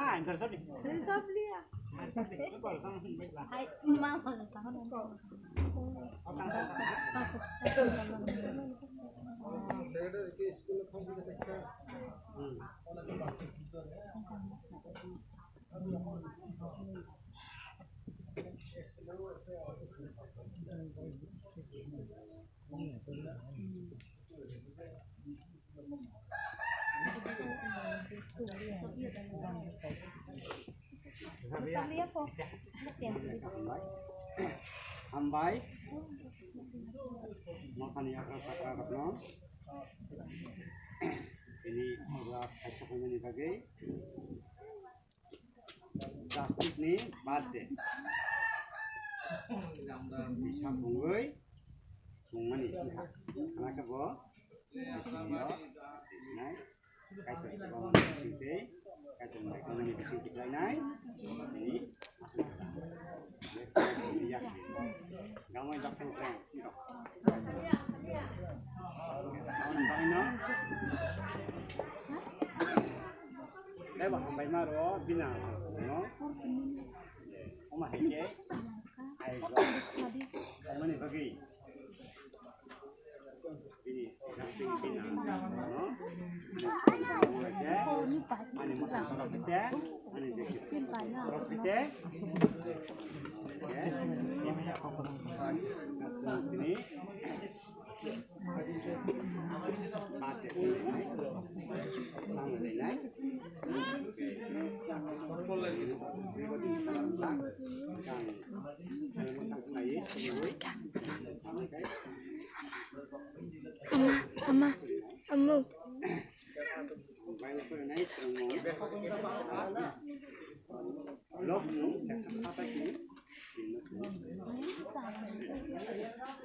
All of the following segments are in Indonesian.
na, entar sabli. Sabli ya. Sabli, itu baru sama baiklah. Hai, mama sama nanti. Otang sama. Saturday ke school khawji da kaisa. Sabli ya po. Ambai. Makan yang sakra katno. Ini adalah hasil ini sebagai plastik nih bate. Bisa bungoi, bungani. Anak kebo, naik. Kaitu sebelum disinte, kaitu mereka ini disinte lainai. Ini masuk ke dalam. Lihat, gamai dokter keren. Lewat sampai maro bina, no? Oma heke, ayo, oma ni bagi. Ini, yang bina, no? Ani makan sorok kita, ani jadi sorok kita. Ini. Mama.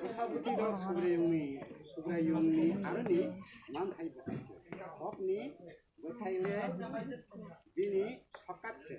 Sabuti dok subre yungni arni man hai bokai hok ni bokai le bini sokat se